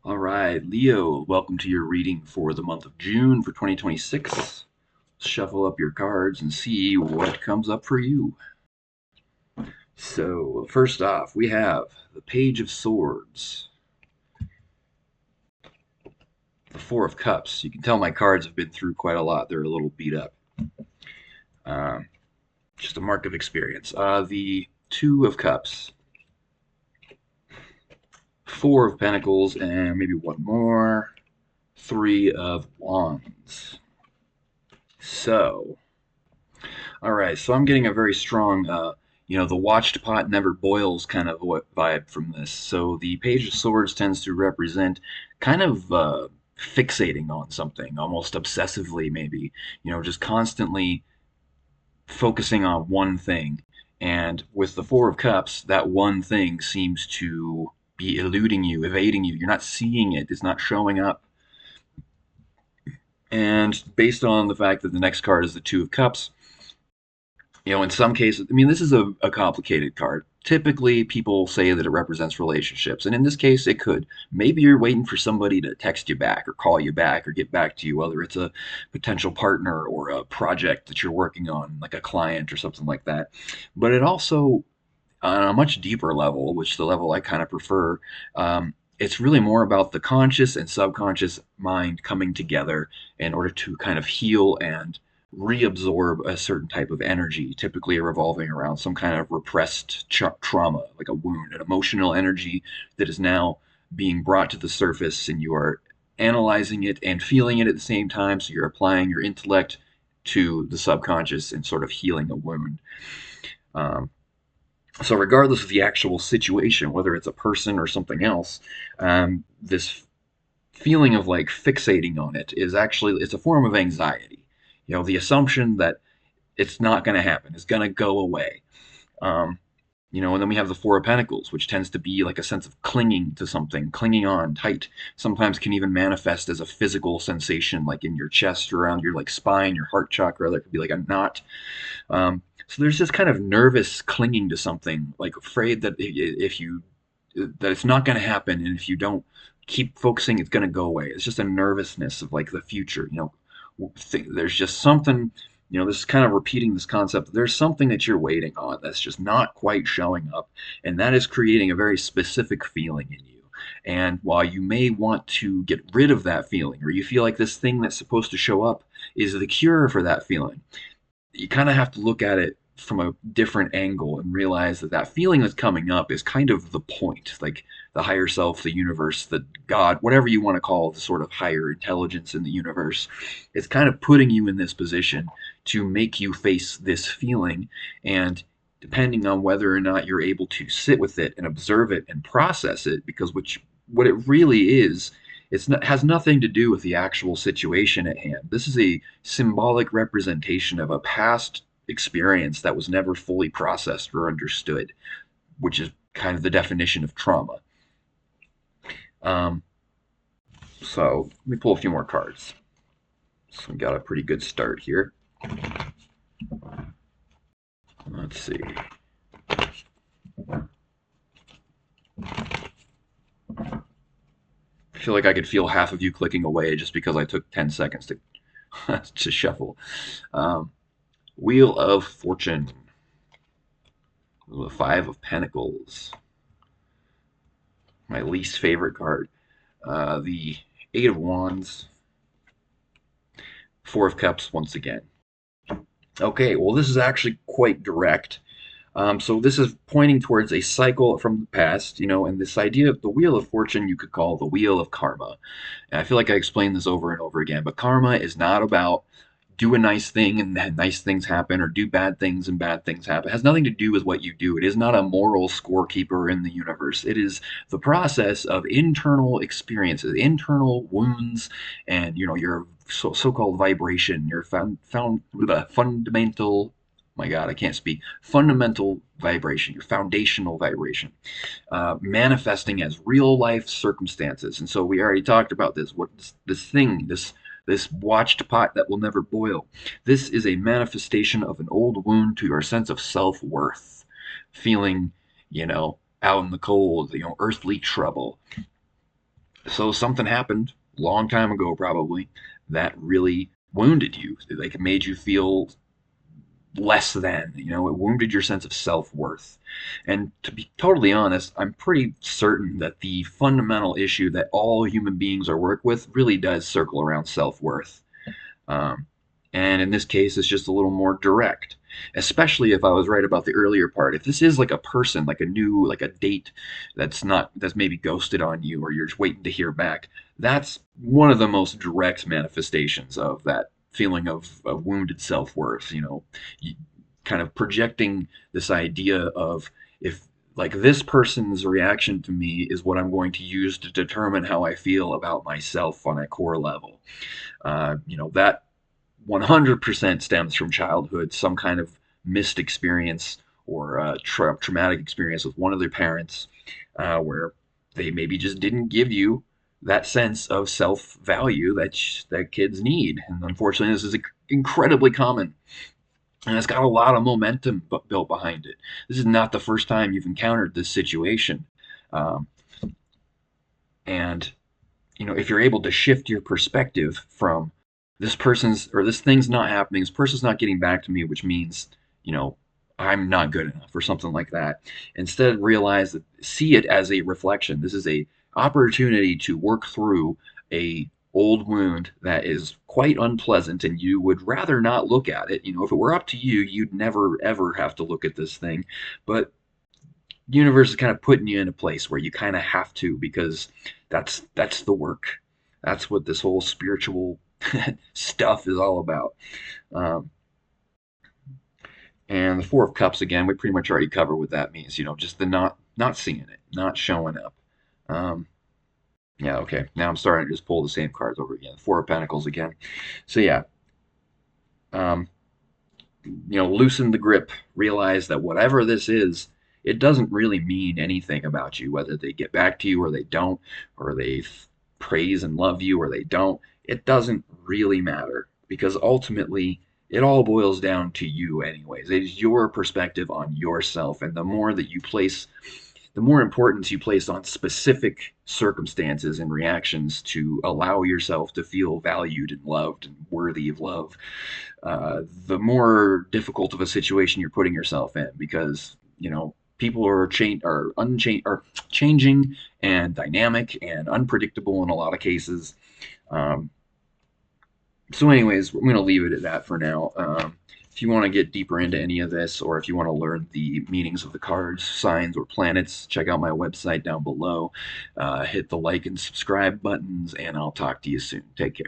All right, Leo, welcome to your reading for the month of June for 2026. Shuffle up your cards and see what comes up for you. So, first off, we have the Page of Swords, the Four of Cups. You can tell my cards have been through quite a lot. They're a little beat up. Um, just a mark of experience. The Two of Cups, Four of Pentacles, and maybe one more. Three of Wands. So, all right, so I'm getting a very strong, the watched pot never boils kind of vibe from this. So the Page of Swords tends to represent kind of fixating on something, almost obsessively, maybe, just constantly focusing on one thing. And with the Four of Cups, that one thing seems to be eluding you, evading you. You're not seeing it, it's not showing up. And based on the fact that the next card is the Two of Cups, in some cases, I mean, this is a complicated card. Typically, people say that it represents relationships, and in this case, it could. Maybe you're waiting for somebody to text you back or call you back or get back to you, whether it's a potential partner or a project that you're working on, like a client or something like that. But it also, on a much deeper level, which the level I kind of prefer, it's really more about the conscious and subconscious mind coming together in order to kind of heal and reabsorb a certain type of energy, typically revolving around some kind of repressed trauma, like a wound, an emotional energy that is now being brought to the surface, and you are analyzing it and feeling it at the same time. So you're applying your intellect to the subconscious and sort of healing a wound. Um, so regardless of the actual situation, whether it's a person or something else, this feeling of like fixating on it is actually it's a form of anxiety. The assumption that it's not going to happen, it's going to go away. Um, and then we have the Four of Pentacles, which tends to be like a sense of clinging to something, clinging on tight. Sometimes can even manifest as a physical sensation, like in your chest, around your like spine, your heart chakra. There could be like a knot. So there's this kind of nervous clinging to something, like afraid that if you that it's not going to happen, and if you don't keep focusing, it's going to go away. It's just a nervousness of like the future. There's just something. This is kind of repeating this concept. There's something that you're waiting on that's just not quite showing up, and that is creating a very specific feeling in you. And while you may want to get rid of that feeling, or you feel like this thing that's supposed to show up is the cure for that feeling, you kind of have to look at it from a different angle and realize that that feeling that's coming up is kind of the point, like the higher self, the universe, the God, whatever you want to call the sort of higher intelligence in the universe. It's kind of putting you in this position to make you face this feeling. And depending on whether or not you're able to sit with it and observe it and process it, because what it really is, has nothing to do with the actual situation at hand. This is a symbolic representation of a past experience that was never fully processed or understood, which is kind of the definition of trauma. Um, so let me pull a few more cards. So we got a pretty good start here. Let's see. I feel like I could feel half of you clicking away just because I took 10 seconds to to shuffle. Um, Wheel of Fortune. The Five of Pentacles. My least favorite card. The Eight of Wands. Four of Cups once again. Okay, well, this is actually quite direct. So this is pointing towards a cycle from the past, and this idea of the Wheel of Fortune you could call the Wheel of Karma. And I feel like I explained this over and over again, but karma is not about do a nice thing and then nice things happen, or do bad things and bad things happen. It has nothing to do with what you do. It is not a moral scorekeeper in the universe. It is the process of internal experiences, internal wounds, and your so-called vibration, your fundamental. My God, I can't speak. Fundamental vibration, your foundational vibration, manifesting as real life circumstances. And so we already talked about this. What this thing, this watched pot that will never boil. This is a manifestation of an old wound to your sense of self worth, feeling, out in the cold, earthly trouble. So something happened long time ago, probably, that really wounded you. Like it made you feel less than, it wounded your sense of self-worth. And to be totally honest, I'm pretty certain that the fundamental issue that all human beings are worked with really does circle around self-worth. Um, and in this case, it's just a little more direct, especially if I was right about the earlier part. If this is like a person, like a date that's maybe ghosted on you or you're just waiting to hear back, that's one of the most direct manifestations of that feeling of wounded self-worth, kind of projecting this idea of, if like this person's reaction to me is what I'm going to use to determine how I feel about myself on a core level. That 100% stems from childhood, some kind of missed experience or traumatic experience with one of their parents, where they maybe just didn't give you that sense of self value that kids need. And unfortunately, this is incredibly common. And it's got a lot of momentum built behind it. This is not the first time you've encountered this situation. Um, and if you're able to shift your perspective from this thing's not happening, this person's not getting back to me, which means, you know, I'm not good enough or something like that. Instead, see it as a reflection. This is a opportunity to work through a old wound that is quite unpleasant and you would rather not look at it. If it were up to you, you'd never ever have to look at this thing. But the universe is kind of putting you in a place where you kind of have to, because that's the work. That's what this whole spiritual stuff is all about. Um, and the Four of Cups, again, we pretty much already covered what that means. Just the not seeing it, not showing up. Um, yeah, okay. Now I'm starting to just pull the same cards over again. Four of Pentacles again. So yeah, um, loosen the grip. Realize that whatever this is, it doesn't really mean anything about you, whether they get back to you or they don't, or they praise and love you or they don't. It doesn't really matter, because ultimately it all boils down to you anyways. It is your perspective on yourself, and the more importance you place on specific circumstances and reactions to allow yourself to feel valued and loved and worthy of love, the more difficult of a situation you're putting yourself in, because people are changing and dynamic and unpredictable in a lot of cases. Um, so, anyways, I'm going to leave it at that for now. If you want to get deeper into any of this, or if you want to learn the meanings of the cards, signs, or planets, check out my website down below. Hit the like and subscribe buttons, and I'll talk to you soon. Take care.